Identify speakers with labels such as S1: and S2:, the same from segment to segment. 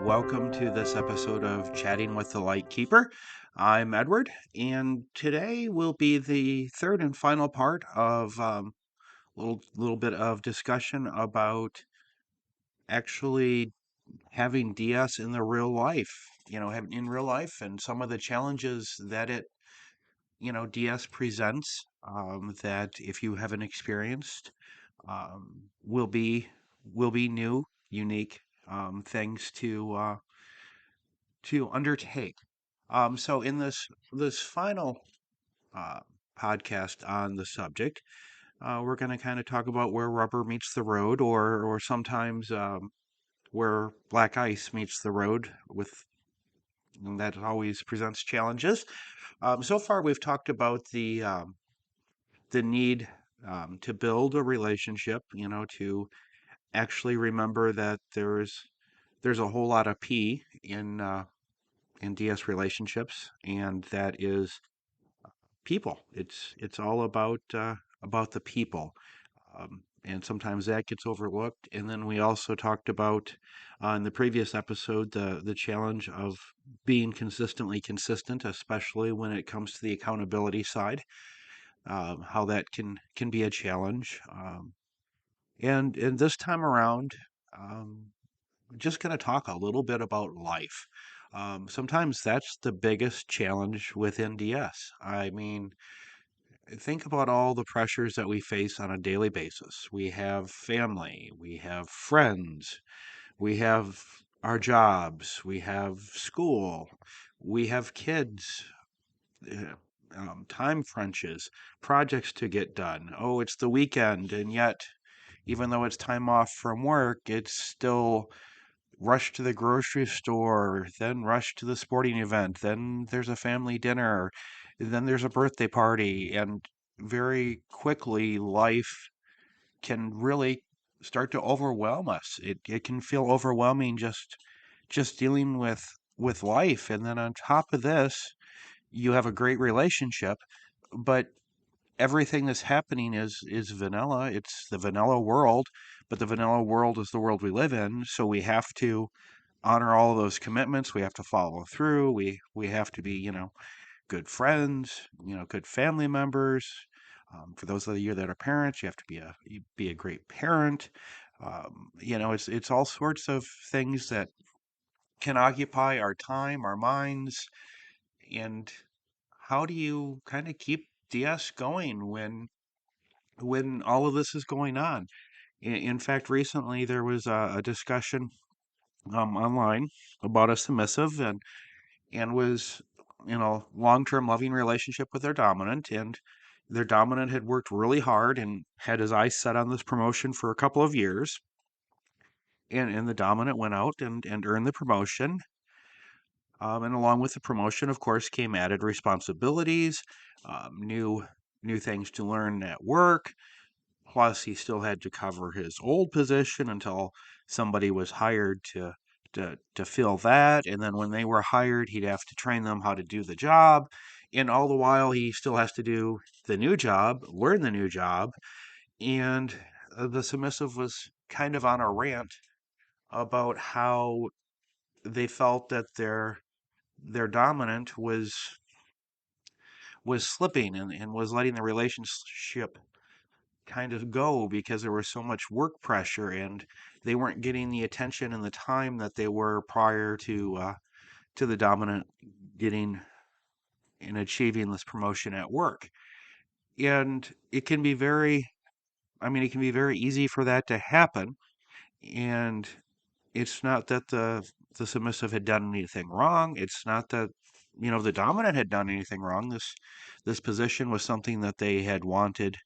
S1: welcome to this episode of Chatting with the Lightkeeper. I'm Edward, and today will be the third and final part of little bit of discussion about actually having DS in the real life. Having in real life and some of the challenges that DS presents. That if you haven't experienced, will be new, unique things to undertake. So in this final uh, podcast on the subject, we're going to kind of talk about where rubber meets the road, or sometimes where black ice meets the road. And that always presents challenges. So far, we've talked about the need to build a relationship. To actually remember that there's a whole lot of P in DS relationships, and that is people. It's all about the people, and sometimes that gets overlooked. And then we also talked about in the previous episode the challenge of being consistently consistent, especially when it comes to the accountability side. How that can be a challenge. And this time around, um, just going to talk a little bit about life. Sometimes that's the biggest challenge within DS. I mean, think about all the pressures that we face on a daily basis. We have family, we have friends, we have our jobs, we have school, we have kids, uh, time crunches, projects to get done. Oh, it's the weekend, and yet, even though it's time off from work, it's still rush to the grocery store, then rush to the sporting event, then there's a family dinner, then there's a birthday party, and very quickly life can really start to overwhelm us. It can feel overwhelming just dealing with life, and then on top of this, you have a great relationship, but everything that's happening is vanilla. It's the vanilla world, but the vanilla world is the world we live in, so we have to honor all of those commitments. We have to follow through. We have to be, good friends, good family members. For those of you that are parents, you have to be a great parent. It's all sorts of things that can occupy our time, our minds, and how do you kind of keep DS going when all of this is going on? In fact, recently there was a discussion online about a submissive and was in a long-term loving relationship with their dominant, and their dominant had worked really hard and had his eyes set on this promotion for a couple of years, and the dominant went out and earned the promotion, and along with the promotion, of course, came added responsibilities, new things to learn at work. Plus, he still had to cover his old position until somebody was hired to fill that. And then when they were hired, he'd have to train them how to do the job. And all the while, he still has to do the new job, learn the new job. And the submissive was kind of on a rant about how they felt that their dominant was slipping and was letting the relationship kind of go because there was so much work pressure and they weren't getting the attention and the time that they were prior to the dominant getting and achieving this promotion at work. And it can be it can be very easy for that to happen. And it's not that the submissive had done anything wrong. It's not that the dominant had done anything wrong. This position was something that they had wanted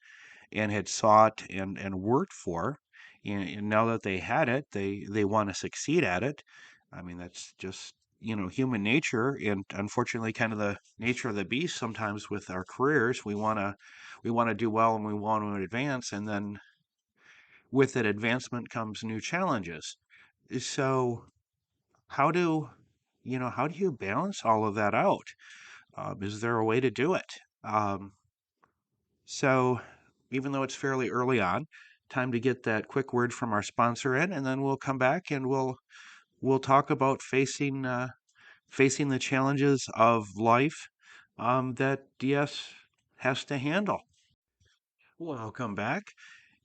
S1: and had sought and worked for. And now that they had it, they want to succeed at it. I mean, that's just, human nature, and unfortunately kind of the nature of the beast sometimes with our careers. We want to do well and we want to advance, and then with that advancement comes new challenges. So how do you balance all of that out? Is there a way to do it? So, even though it's fairly early on, time to get that quick word from our sponsor in, and then we'll come back and we'll talk about facing the challenges of life that DS has to handle. Welcome back.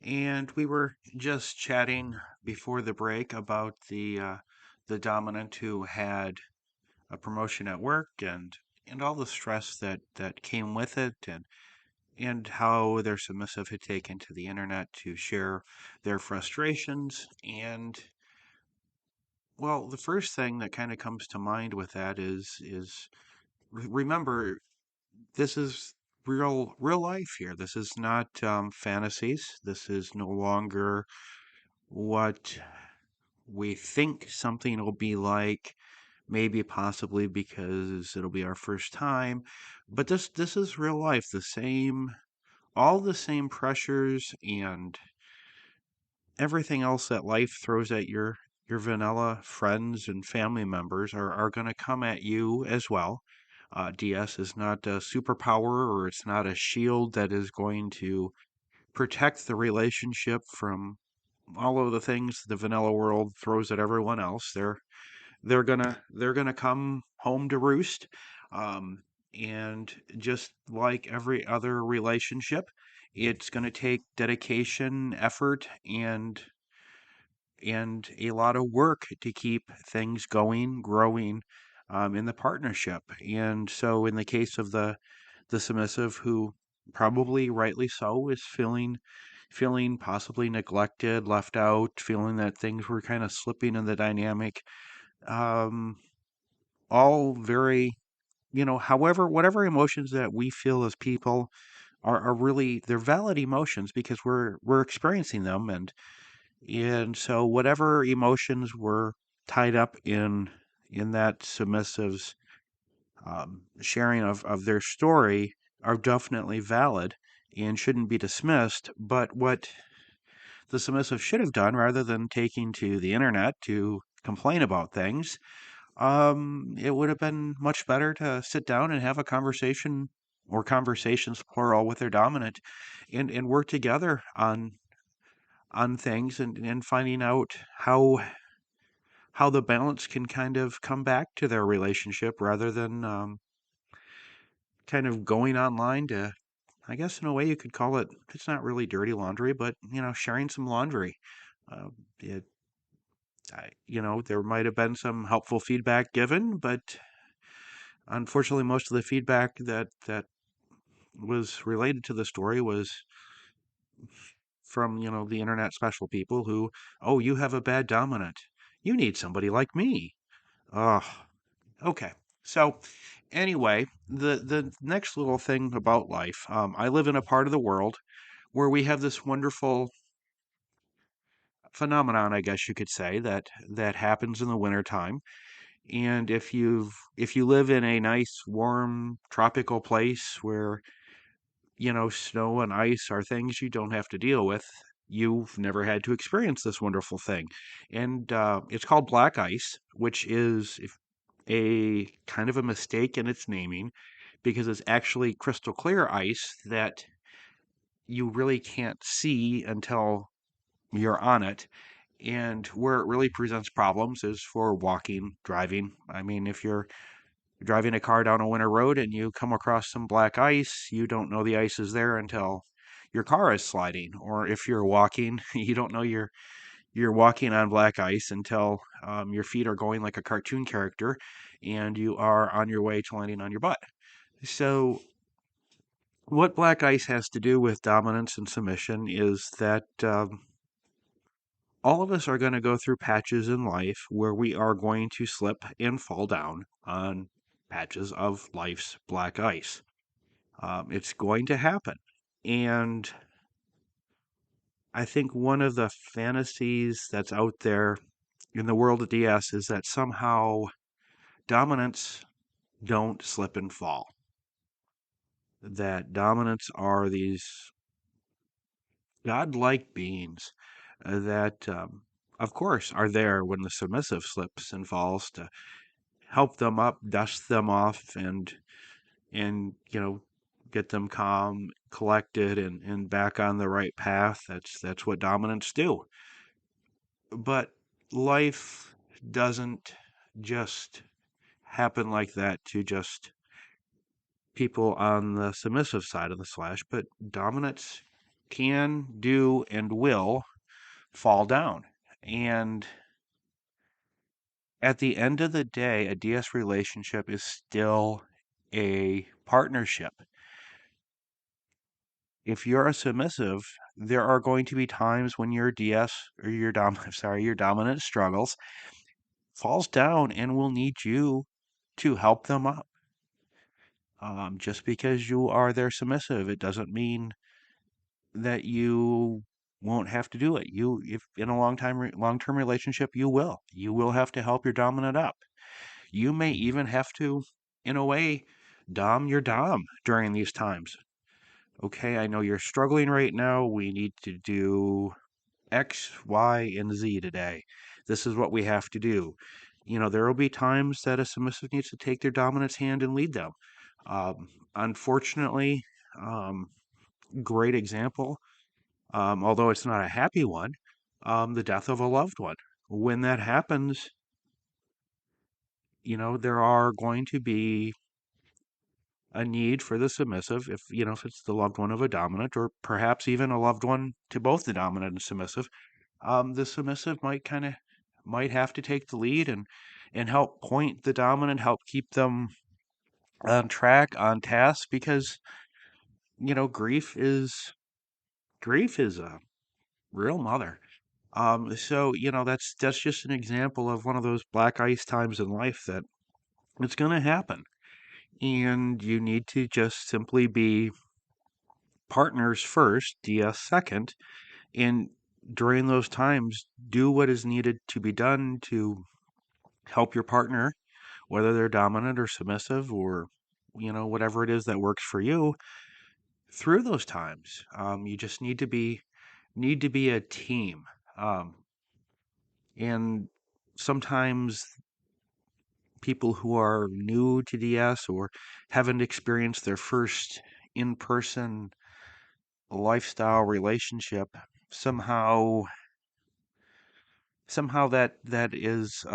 S1: And we were just chatting before the break about the dominant who had a promotion at work and all the stress that came with it and how their submissive had taken to the internet to share their frustrations. And well, the first thing that kind of comes to mind with that is remember, this is real life here. This is not fantasies. This is no longer what we think something will be like, maybe possibly because it'll be our first time. But this is real life. All the same pressures and everything else that life throws at your vanilla friends and family members are going to come at you as well. DS is not a superpower or it's not a shield that is going to protect the relationship from all of the things the vanilla world throws at everyone else. They're gonna come home to roost. Um, and just like every other relationship, it's gonna take dedication, effort, and a lot of work to keep things going, growing in the partnership. And so, in the case of the submissive, who probably rightly so is feeling possibly neglected, left out, feeling that things were kind of slipping in the dynamic, um, all very, however, whatever emotions that we feel as people are really they're valid emotions because we're experiencing them and so whatever emotions were tied up in that submissive's sharing of their story are definitely valid and shouldn't be dismissed. But what the submissive should have done, rather than taking to the internet to complain about things, it would have been much better to sit down and have a conversation or conversations plural with their dominant and work together on things and finding out how the balance can kind of come back to their relationship rather than kind of going online to, I guess in a way you could call it, it's not really dirty laundry, but sharing some laundry. Uh, it, there might have been some helpful feedback given, but unfortunately, most of the feedback that was related to the story was from the internet special people who, oh, you have a bad dominant, you need somebody like me. Oh, okay. So anyway, the next little thing about life, I live in a part of the world where we have this wonderful phenomenon, I guess you could say, that happens in the wintertime. And if you live in a nice, warm, tropical place where, snow and ice are things you don't have to deal with, you've never had to experience this wonderful thing. And it's called black ice, which is a kind of a mistake in its naming because it's actually crystal clear ice that you really can't see until you're on it. And where it really presents problems is for walking, driving. I mean, if you're driving a car down a winter road and you come across some black ice, you don't know the ice is there until your car is sliding. Or if you're walking, you don't know you're walking on black ice until your feet are going like a cartoon character and you are on your way to landing on your butt. So, what black ice has to do with dominance and submission is that all of us are going to go through patches in life where we are going to slip and fall down on patches of life's black ice. It's going to happen. And I think one of the fantasies that's out there in the world of DS is that somehow dominants don't slip and fall. That dominants are these godlike beings that, of course, are there when the submissive slips and falls to help them up, dust them off, and get them calm, collected, and back on the right path. That's what dominants do. But life doesn't just happen like that to just people on the submissive side of the slash, but dominants can, do, and will fall down. And at the end of the day, a DS relationship is still a partnership. If you're a submissive, there are going to be times when your DS or your your dominant struggles, falls down and will need you to help them up. Just because you are their submissive, it doesn't mean that you won't have to do it. If in a long-term relationship, you will. You will have to help your dominant up. You may even have to, in a way, dom your dom during these times. Okay, I know you're struggling right now. We need to do X, Y, and Z today. This is what we have to do. There will be times that a submissive needs to take their dominant's hand and lead them. Unfortunately, um, great example, although it's not a happy one, the death of a loved one. When that happens, there are going to be a need for the submissive, if it's the loved one of a dominant, or perhaps even a loved one to both the dominant and submissive. The submissive might have to take the lead and help point the dominant, help keep them on track, on task, because grief is a real mother. So that's just an example of one of those black ice times in life that it's going to happen, and you need to just simply be partners first, DS second, and during those times, do what is needed to be done to help your partner, whether they're dominant or submissive or whatever it is that works for you through those times. You just need to be a team, um, and sometimes people who are new to DS or haven't experienced their first in-person lifestyle relationship, somehow that is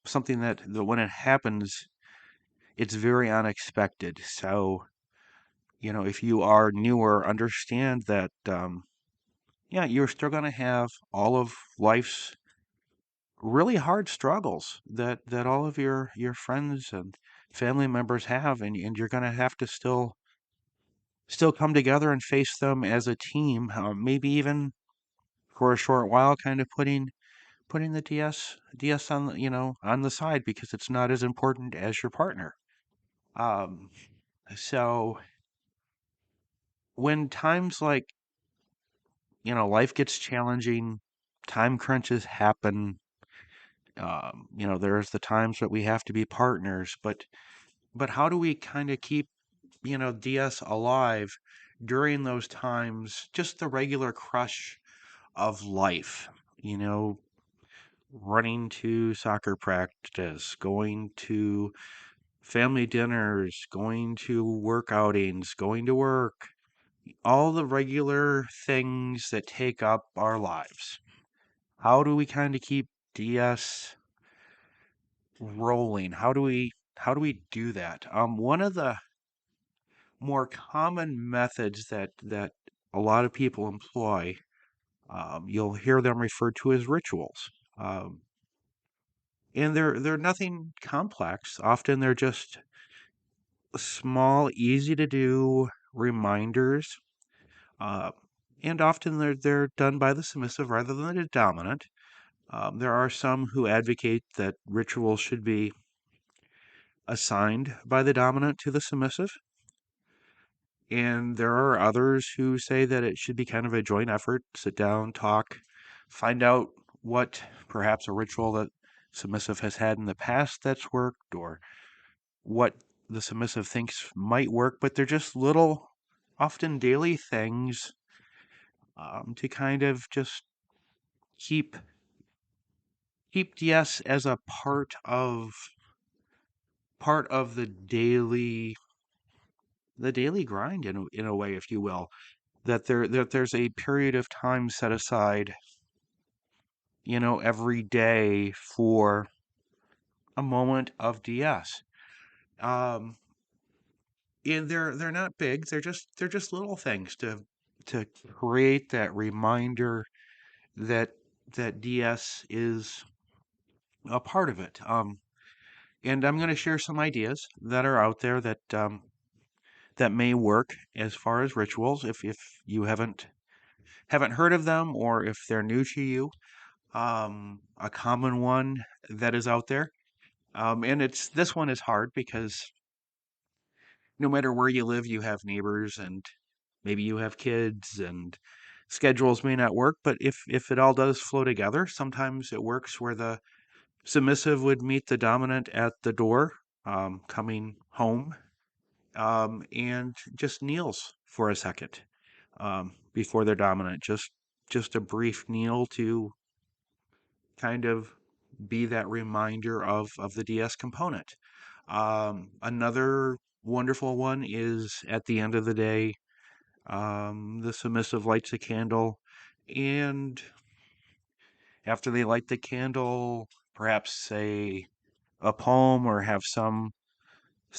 S1: something that when it happens, it's very unexpected. So if you are newer, understand that yeah, you're still going to have all of life's really hard struggles that all of your friends and family members have, and you're going to have to still come together and face them as a team, maybe even for a short while, kind of putting the DS on on the side because it's not as important as your partner. Um, so when times like life gets challenging, time crunches happen. There's the times that we have to be partners, but how do we kind of keep DS alive during those times? Just the regular crush of life, you know, running to soccer practice, going to family dinners, going to work outings, going to work, all the regular things that take up our lives. How do we kind of keep DS rolling? How do we do that? One of the more common methods that a lot of people employ, you'll hear them referred to as rituals. And they're nothing complex. Often they're just small, easy to do reminders. Uh, and often they're done by the submissive rather than the dominant. There are some who advocate that rituals should be assigned by the dominant to the submissive, and there are others who say that it should be kind of a joint effort. Sit down, talk, find out what perhaps a ritual that submissive has had in the past that's worked, or what the submissive thinks might work, but they're just little, often daily things, to kind of just keep DS as a part of the daily grind, in a way, if you will. That there's a period of time set aside, every day for a moment of DS. Um, and they're not big. They're just little things to create that reminder that DS is a part of it. And I'm going to share some ideas that are out there that may work as far as rituals. If you haven't heard of them, or if they're new to you, a common one that is out there. And this one is hard because no matter where you live, you have neighbors and maybe you have kids and schedules may not work. But if it all does flow together, sometimes it works where the submissive would meet the dominant at the door, coming home, and just kneels for a second, before their dominant. Just a brief kneel to kind of be that reminder of the DS component. Another wonderful one is at the end of the day, the submissive lights a candle, and after they light the candle, perhaps say a poem or have some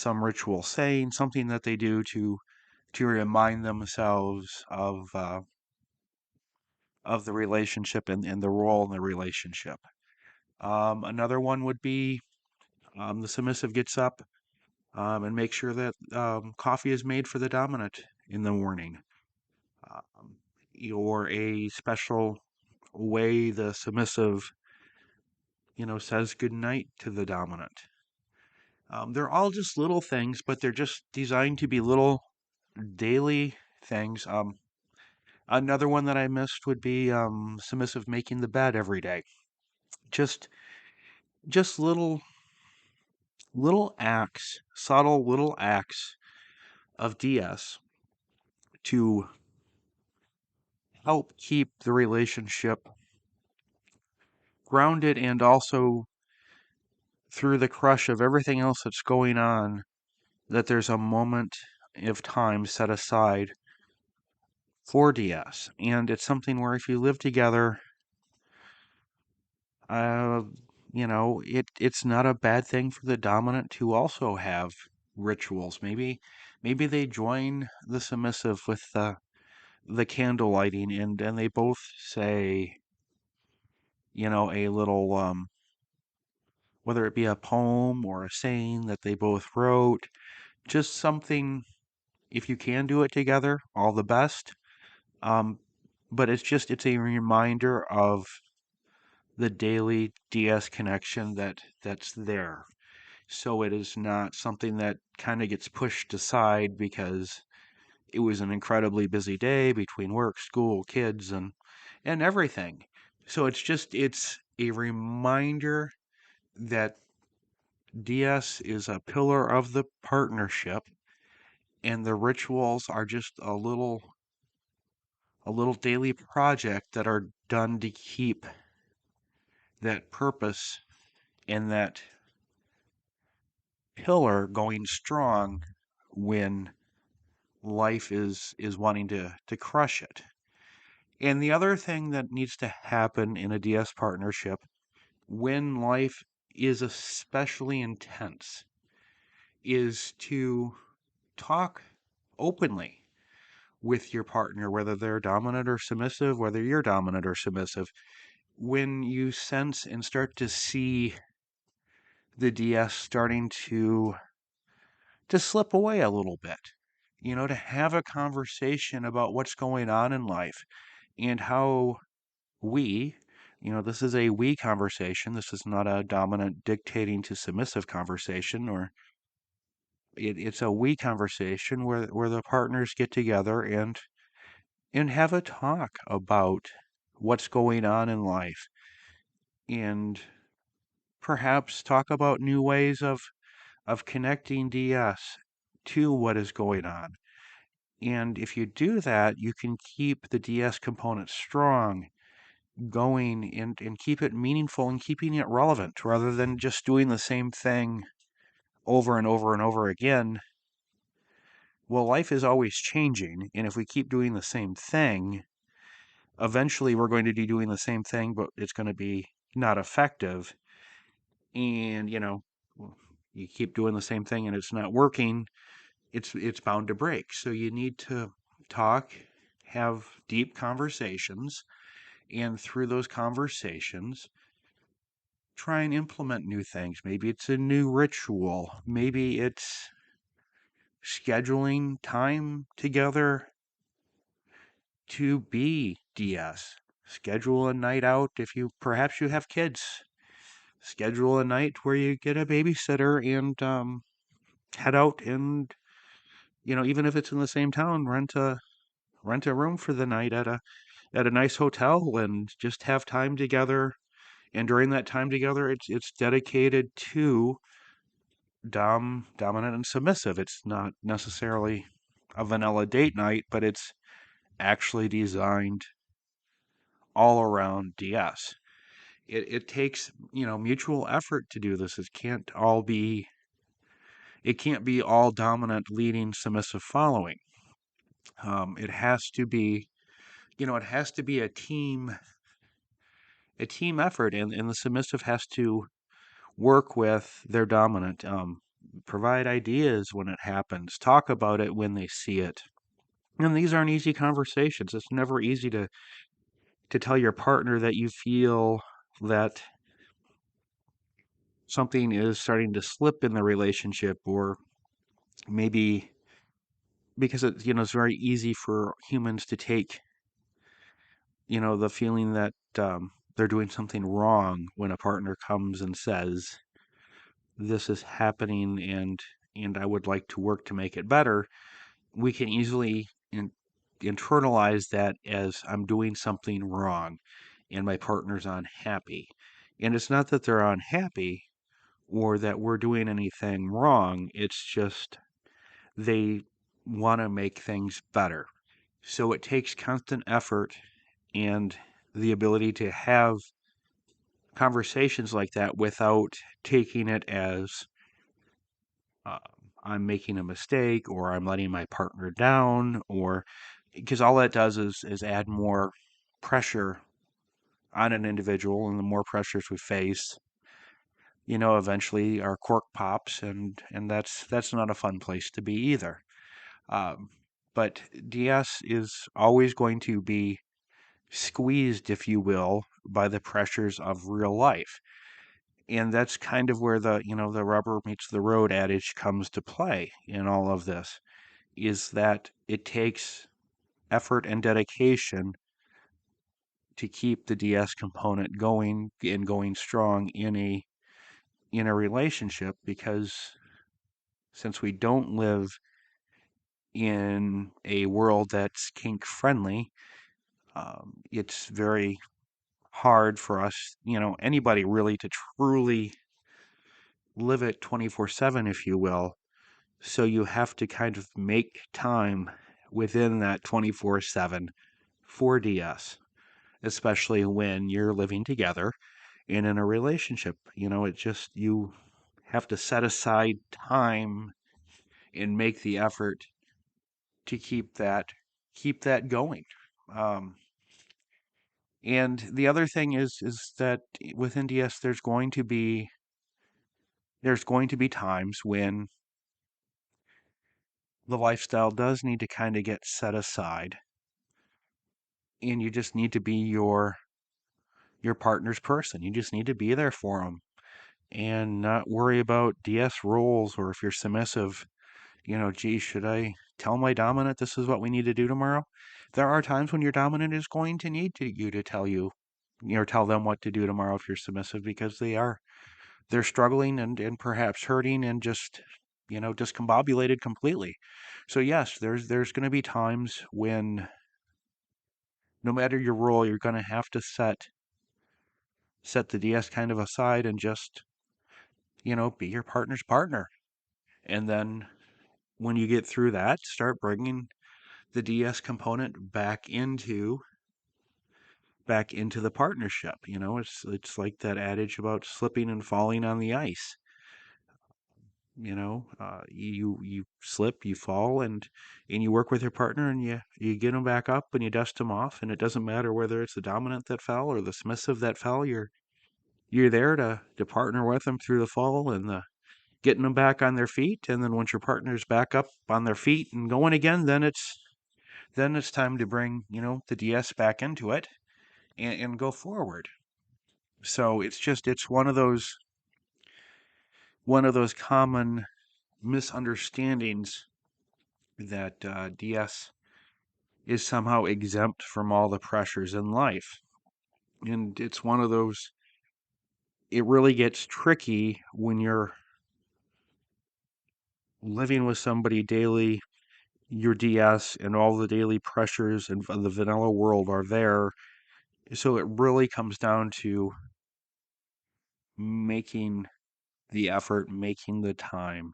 S1: ritual saying, something that they do to remind themselves of the relationship and the role in the relationship. Another one would be, the submissive gets up, and makes sure that coffee is made for the dominant in the morning, um, or a special way the submissive, says good night to the dominant. They're all just little things, but they're just designed to be little daily things. Another one that I missed would be, submissive making the bed every day. Just just little acts, subtle little acts of DS to help keep the relationship grounded, and also through the crush of everything else that's going on, that there's a moment of time set aside for DS. And it's something where if you live together, uh, it's not a bad thing for the dominant to also have rituals. Maybe they join the submissive with the candle lighting, and they both say, a little, whether it be a poem or a saying that they both wrote, just something. If you can do it together, all the best. Um, but it's a reminder of the daily DS connection that's there. So it is not something that kind of gets pushed aside because it was an incredibly busy day between work, school, kids, and everything. So it's a reminder that DS is a pillar of the partnership, and the rituals are just a little daily project that are done to keep that purpose and that pillar going strong when life is wanting to crush it. And the other thing that needs to happen in a DS partnership when life is especially intense is to talk openly with your partner, whether they're dominant or submissive, whether you're dominant or submissive. When you sense and start to see the DS starting to slip away a little bit, to have a conversation about what's going on in life and how we, this is a we conversation. This is not a dominant dictating to submissive conversation, or it's a we conversation where the partners get together and have a talk about what's going on in life, and perhaps talk about new ways of connecting DS to what is going on. And if you do that, you can keep the DS component strong, going, and keep it meaningful and keeping it relevant rather than just doing the same thing over and over and over again. Well, life is always changing, and if we keep doing the same thing, eventually we're going to be doing the same thing, but it's going to be not effective. and you keep doing the same thing and it's not working, it's bound to break. So you need to talk, have deep conversations, and through those conversations, try and implement new things. Maybe it's a new ritual. Maybe it's scheduling time together to be DS. Schedule a night out if you perhaps you have kids. Schedule a night where you get a babysitter and head out and even if it's in the same town, rent a room for the night at a nice hotel and just have time together. And during that time together, it's dedicated to dominant and submissive. It's not necessarily a vanilla date night, but it's actually designed all around DS. It takes mutual effort to do this. It can't be all dominant leading, submissive following. It has to be it has to be a team effort, and the submissive has to work with their dominant, provide ideas when it happens, talk about it when they see it. And these aren't easy conversations. It's never easy to tell your partner that you feel that something is starting to slip in the relationship, or maybe because it's very easy for humans to take the feeling that they're doing something wrong when a partner comes and says this is happening and I would like to work to make it better. We can easily internalize that as I'm doing something wrong and my partner's unhappy. And it's not that they're unhappy or that we're doing anything wrong. It's just they want to make things better. So it takes constant effort and the ability to have conversations like that without taking it as uh, I'm making a mistake or I'm letting my partner down, or because all that does is add more pressure on an individual, and the more pressures we face, eventually our cork pops, and that's not a fun place to be either. Um, but DS is always going to be squeezed, if you will, by the pressures of real life. And that's kind of where the rubber meets the road adage comes to play in all of this, is that it takes effort and dedication to keep the DS component going and going strong in a relationship, because since we don't live in a world that's kink friendly, it's very hard for us, anybody really, to truly live it 24/7, if you will. So you have to kind of make time within that 24/7 for DS, especially when you're living together and in a relationship. You have to set aside time and make the effort to keep that going. Um, and the other thing is that within DS there's going to be times when the lifestyle does need to kind of get set aside, and you just need to be your partner's person. You just need to be there for them and not worry about DS roles, or if you're submissive, gee, should I tell my dominant this is what we need to do tomorrow? There are times when your dominant is going to need you to tell them what to do tomorrow if you're submissive, because they're struggling and perhaps hurting and just discombobulated completely. So yes, there's going to be times when no matter your role, you're going to have to set the DS kind of aside and just be your partner's partner. And then when you get through that, start bringing the DS component back into the partnership. It's like that adage about slipping and falling on the ice. You slip, you fall, and you work with your partner, and you get them back up and you dust them off, and it doesn't matter whether it's the dominant that fell or the submissive that fell. you're there to partner with them through the fall and the getting them back on their feet. And then once your partner's back up on their feet and going again, then it's time to bring, the DS back into it and go forward. So it's one of those common misunderstandings that DS is somehow exempt from all the pressures in life. And it's one of those, it really gets tricky when you're living with somebody daily, your DS and all the daily pressures and the vanilla world are there. So it really comes down to making the effort, making the time.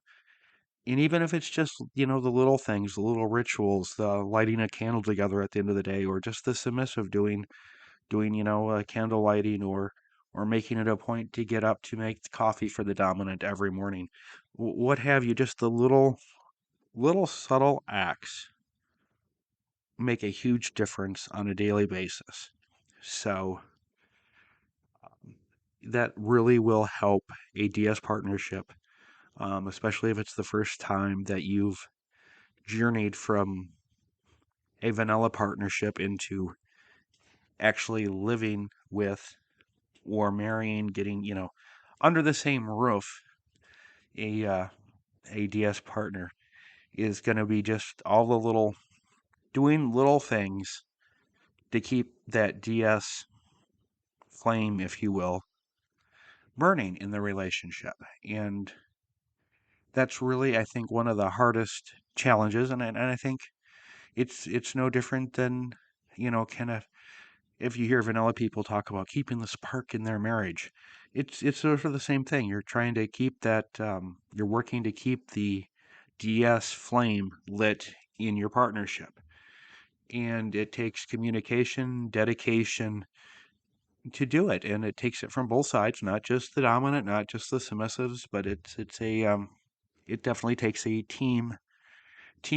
S1: And even if it's just, the little things, the little rituals, the lighting a candle together at the end of the day, or just the submissive doing, candle lighting or making it a point to get up to make coffee for the dominant every morning. What have you, just the little subtle acts make a huge difference on a daily basis. So that really will help a DS partnership, especially if it's the first time that you've journeyed from a vanilla partnership into actually living with or marrying, getting, under the same roof, a uh, a DS partner is going to be just all the doing little things to keep that DS flame, if you will, burning in the relationship. And that's really, I think, one of the hardest challenges. And I think it's no different than, kind of, if you hear vanilla people talk about keeping the spark in their marriage, it's sort of the same thing. You're trying to keep that, you're working to keep the DS flame lit in your partnership. And it takes communication, dedication to do it, and it takes it from both sides, not just the dominant, not just the submissives, but it definitely takes a team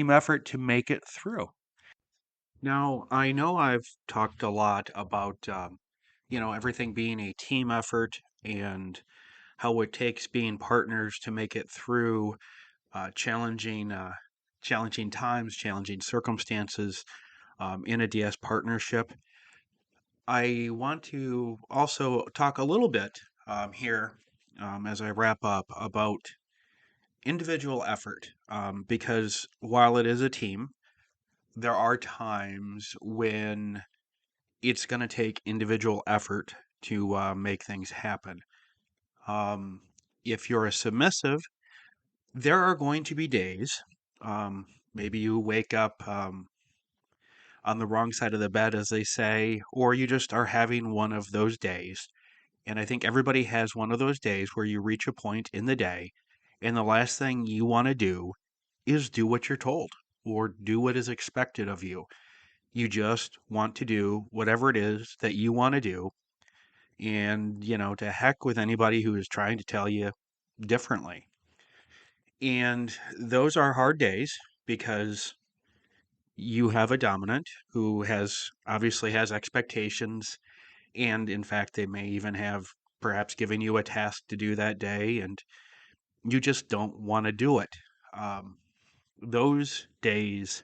S1: effort to make it through. Now, I know I've talked a lot about everything being a team effort and how it takes being partners to make it through challenging times, challenging circumstances in a DS partnership. I want to also talk a little bit here as I wrap up about individual effort because while it is a team, there are times when it's going to take individual effort to make things happen. Um, if you're a submissive, there are going to be days, maybe you wake up on the wrong side of the bed, as they say, or you just are having one of those days. And I think everybody has one of those days where you reach a point in the day, and the last thing you want to do is do what you're told or do what is expected of you. You just want to do whatever it is that you want to do. And, to heck with anybody who is trying to tell you differently. And those are hard days because you have a dominant who obviously has expectations. And in fact, they may even have perhaps given you a task to do that day, and you just don't want to do it. Um, those days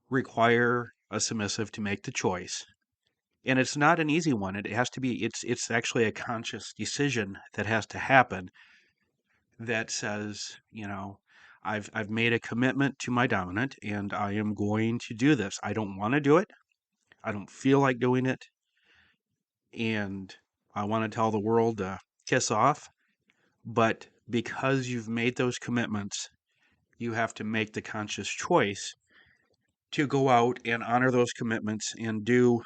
S1: require a submissive to make the choice. And it's not an easy one. It has to be, it's actually a conscious decision that has to happen that says, I've made a commitment to my dominant and I am going to do this. I don't want to do it. I don't feel like doing it. And I want to tell the world to kiss off. But because you've made those commitments, you have to make the conscious choice to go out and honor those commitments and do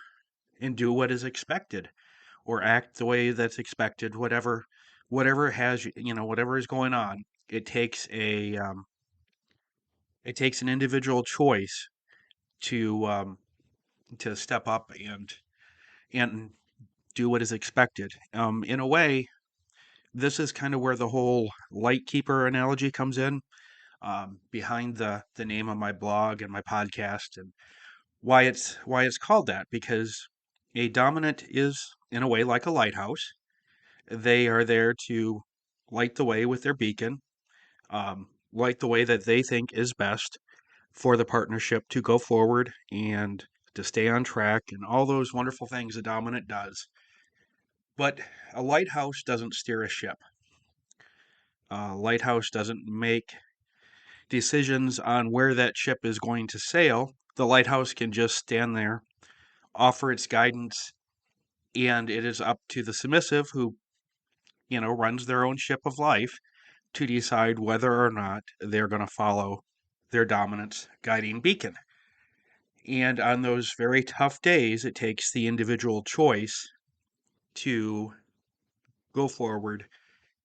S1: what is expected or act the way that's expected, whatever whatever is going on. It takes an individual choice to step up and do what is expected. In a way, this is kind of where the whole light keeper analogy comes in, behind the name of my blog and my podcast, and why it's called that, because a dominant is in a way like a lighthouse, They are there to light the way with their beacon, light the way that they think is best for the partnership to go forward and to stay on track and all those wonderful things a dominant does. But a lighthouse doesn't steer a ship. A lighthouse doesn't make decisions on where that ship is going to sail. The lighthouse can just stand there, offer its guidance, and it is up to the submissive who, runs their own ship of life to decide whether or not they're going to follow their dominant's guiding beacon. And on those very tough days, it takes the individual choice to go forward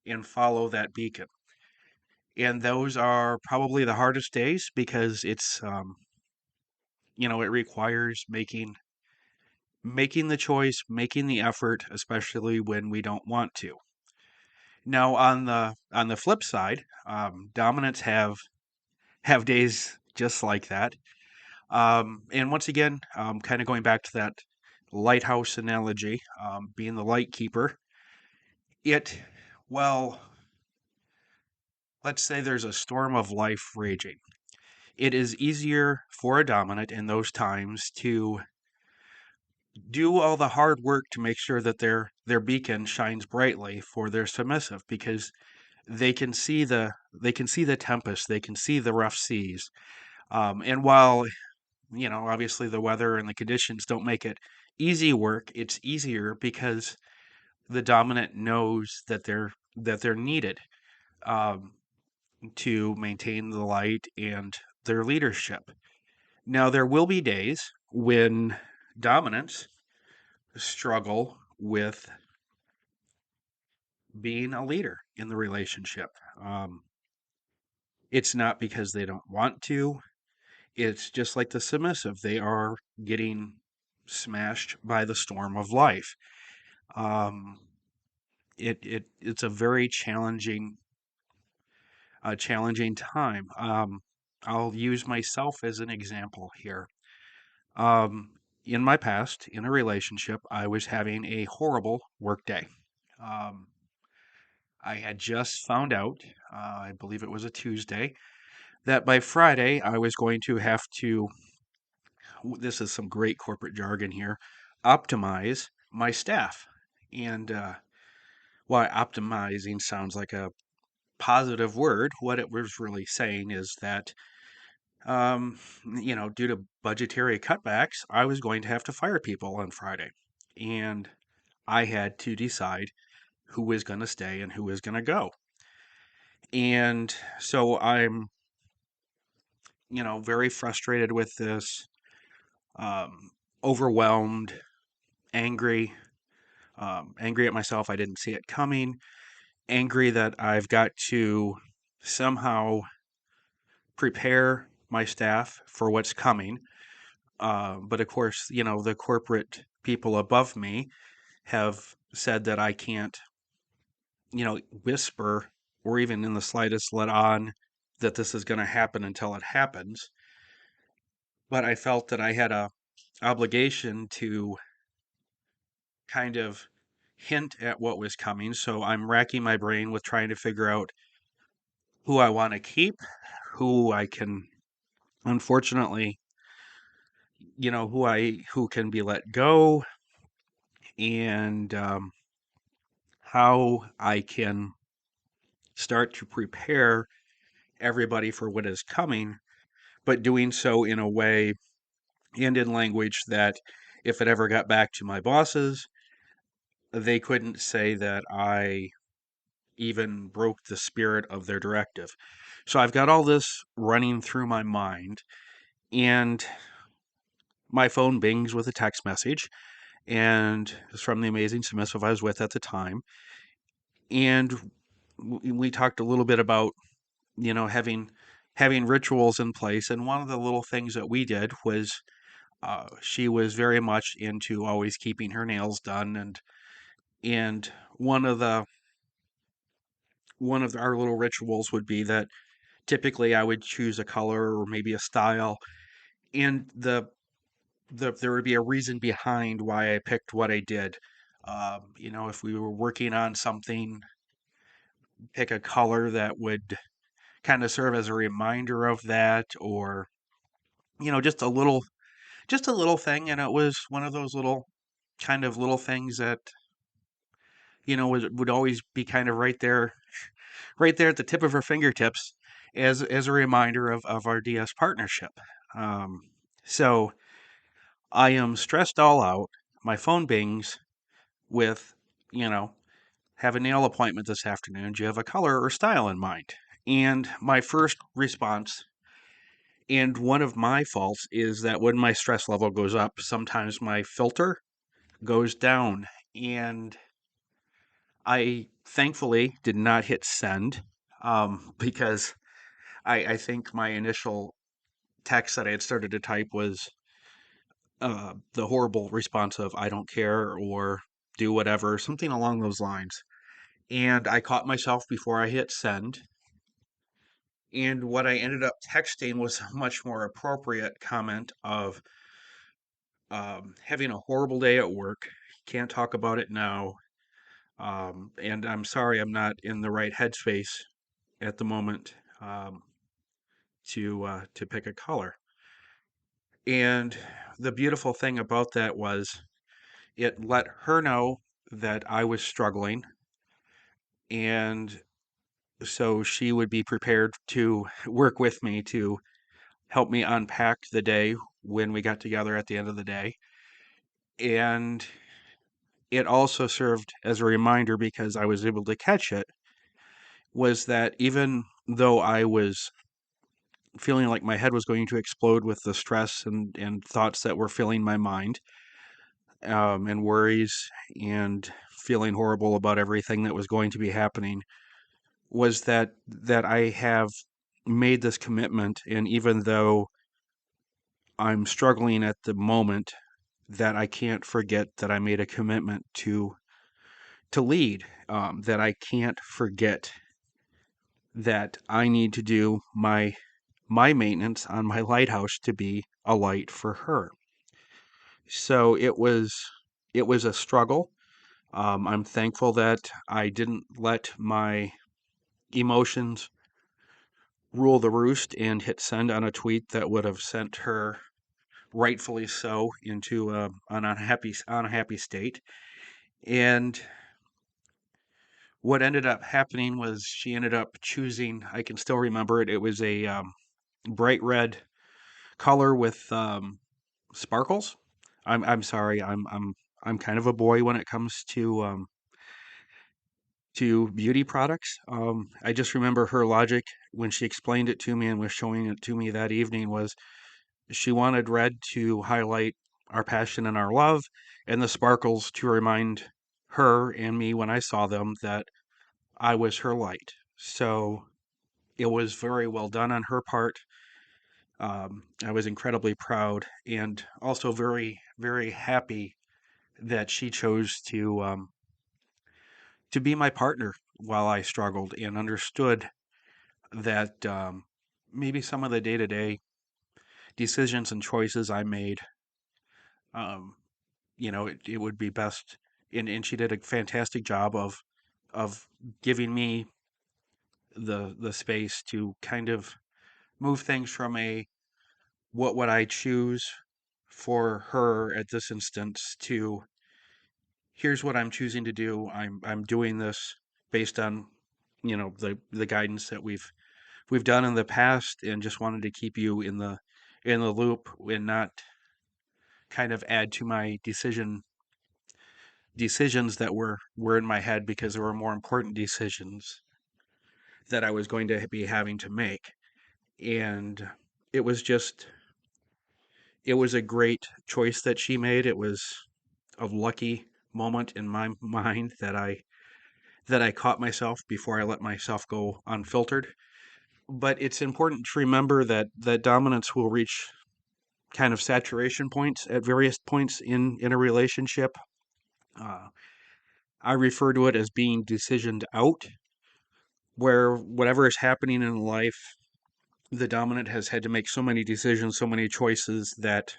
S1: and follow that beacon. And those are probably the hardest days because it requires making the choice, making the effort, especially when we don't want to. Now, on the flip side, dominants have days just like that. And once again, kind of going back to that lighthouse analogy, being the light keeper, it, well, let's say there's a storm of life raging. It is easier for a dominant in those times to do all the hard work to make sure that their beacon shines brightly for their submissive because they can see the tempest, they can see the rough seas. And while obviously the weather and the conditions don't make it easy work, it's easier because the dominant knows that they're needed um, to maintain the light and their leadership. Now there will be days when dominants struggle with being a leader in the relationship. Um, it's not because they don't want to. It's just like the submissive. They are getting smashed by the storm of life. Um, it's a very challenging time. I'll use myself as an example here. Um, in my past, in a relationship, I was having a horrible work day. Um, I had just found out, I believe it was a Tuesday, that by Friday I was going to have to, this is some great corporate jargon here, optimize my staff. And while optimizing sounds like a positive word, what it was really saying is that, due to budgetary cutbacks, I was going to have to fire people on Friday. And I had to decide who was going to stay and who was going to go. And so I'm, very frustrated with this, um, overwhelmed, angry, angry at myself. I didn't see it coming, angry that I've got to somehow prepare my staff for what's coming. But of course, the corporate people above me have said that I can't, whisper or even in the slightest let on that this is going to happen until it happens. But I felt that I had a obligation to kind of hint at what was coming. So I'm racking my brain with trying to figure out who I want to keep, who I can, unfortunately, who can be let go, and how I can start to prepare everybody for what is coming, but doing so in a way and in language that if it ever got back to my bosses, they couldn't say that I even broke the spirit of their directive. So I've got all this running through my mind, and my phone bings with a text message, and it's from the amazing submissive I was with at the time. And we talked a little bit about, having rituals in place. And one of the little things that we did was she was very much into always keeping her nails done, and one of our little rituals would be that typically I would choose a color or maybe a style, and there would be a reason behind why I picked what I did. If we were working on something, pick a color that would kind of serve as a reminder of that, or just a little thing. And it was one of those little things that would always be kind of right there at the tip of her fingertips, as a reminder of our DS partnership. Um, so I am stressed all out. My phone bings with, you know, have a nail appointment this afternoon. Do you have a color or style in mind? And my first response, and one of my faults, is that when my stress level goes up, sometimes my filter goes down. And I thankfully did not hit send, because I think my initial text that I had started to type was the horrible response of "I don't care" or "do whatever," something along those lines. And I caught myself before I hit send. And what I ended up texting was a much more appropriate comment of having a horrible day at work. Can't talk about it now. And I'm sorry I'm not in the right headspace at the moment, to pick a color. And the beautiful thing about that was it let her know that I was struggling, and so she would be prepared to work with me to help me unpack the day when we got together at the end of the day. And it also served as a reminder, because I was able to catch it, was that even though I was feeling like my head was going to explode with the stress and thoughts that were filling my mind, and worries, and feeling horrible about everything that was going to be happening, was that I have made this commitment. And even though I'm struggling at the moment, that I can't forget that I made a commitment to lead, that I can't forget that I need to do my maintenance on my lighthouse to be a light for her. So it was a struggle. I'm thankful that I didn't let my emotions rule the roost and hit send on a tweet that would have sent her, rightfully so, into an unhappy state. And what ended up happening was she ended up choosing. I can still remember it. It was a bright red color with sparkles. I'm sorry. I'm kind of a boy when it comes to beauty products. I just remember her logic when she explained it to me and was showing it to me that evening was she wanted red to highlight our passion and our love, and the sparkles to remind her and me when I saw them that I was her light. So it was very well done on her part. I was incredibly proud, and also very, very happy that she chose to be my partner while I struggled, and understood that maybe some of the day to day decisions and choices I made, um, it would be best. And she did a fantastic job of giving me the space to kind of move things from a what would I choose for her at this instance to here's what I'm choosing to do. I'm doing this based on the guidance that we've done in the past, and just wanted to keep you in the loop and not kind of add to my decisions that were in my head, because there were more important decisions that I was going to be having to make. And it was just it was a great choice that she made. It was a lucky moment in my mind that I caught myself before I let myself go unfiltered. But it's important to remember that dominance will reach kind of saturation points at various points in a relationship. Uh, I refer to it as being decisioned out, where whatever is happening in life, the dominant has had to make so many decisions, so many choices, that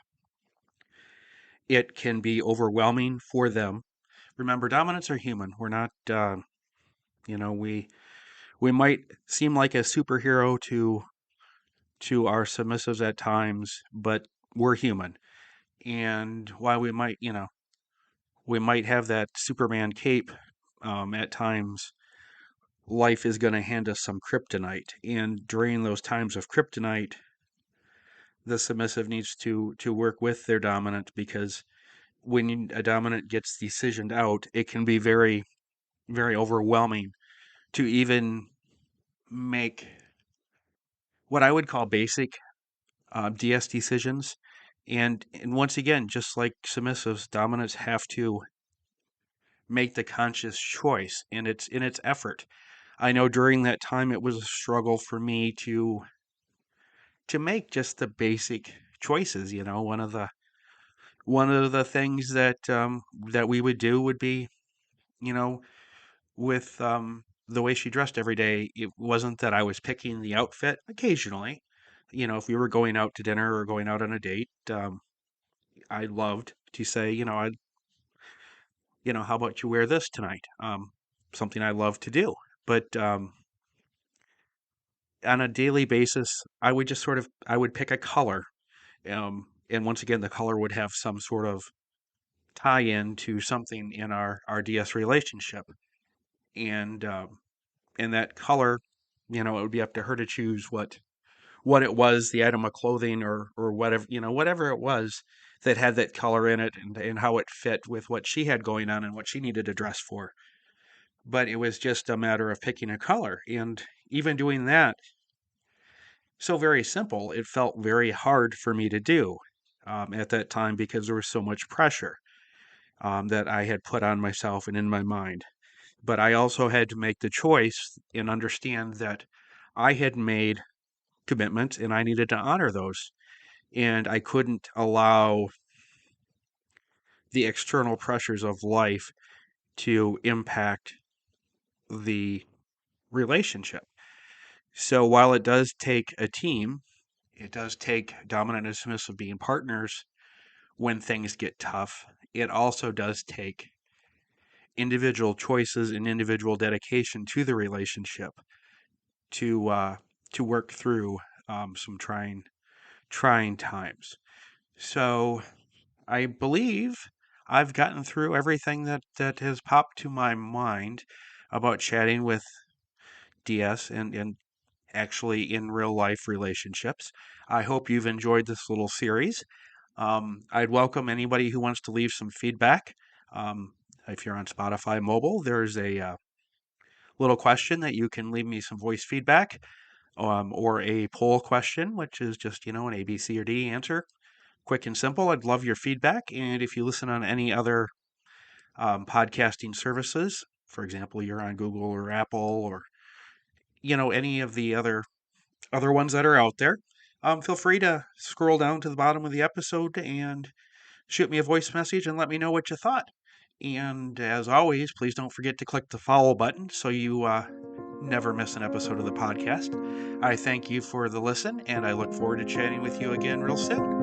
S1: it can be overwhelming for them. remember, dominants are human. We're not, you know, we might seem like a superhero to our submissives at times, but we're human. And while we might have that Superman cape at times, life is going to hand us some kryptonite. And during those times of kryptonite, the submissive needs to work with their dominant, because when a dominant gets decisioned out, it can be very, very overwhelming to even make what I would call basic DS decisions. And once again, just like submissives, dominants have to make the conscious choice, and it's in its effort. I know during that time it was a struggle for me to make just the basic choices. One of the things that we would do would be, you know, with the way she dressed every day. It wasn't that I was picking the outfit. Occasionally, if we were going out to dinner or going out on a date, I loved to say, how about you wear this tonight? Something I love to do. But on a daily basis, I would pick a color. And once again, the color would have some sort of tie in to something in our DS relationship. And and that color, it would be up to her to choose what it was, the item of clothing or whatever, whatever it was that had that color in it, and how it fit with what she had going on and what she needed to dress for. But it was just a matter of picking a color. And even doing that, so very simple, it felt very hard for me to do at that time, because there was so much pressure that I had put on myself and in my mind. But I also had to make the choice and understand that I had made commitments and I needed to honor those. And I couldn't allow the external pressures of life to impact the relationship. So while it does take a team, it does take dominant and submissive being partners when things get tough. It also does take individual choices and individual dedication to the relationship to to work through some trying times. So I believe I've gotten through everything that has popped to my mind about chatting with DS and actually in real life relationships. I hope you've enjoyed this little series. I'd welcome anybody who wants to leave some feedback. If you're on Spotify mobile, there's a little question that you can leave me some voice feedback, or a poll question, which is just, an A, B, C, or D answer. Quick and simple. I'd love your feedback. And if you listen on any other podcasting services, for example, you're on Google or Apple or, any of the other ones that are out there, feel free to scroll down to the bottom of the episode and shoot me a voice message and let me know what you thought. And as always, please don't forget to click the follow button so you never miss an episode of the podcast. I thank you for the listen, and I look forward to chatting with you again real soon.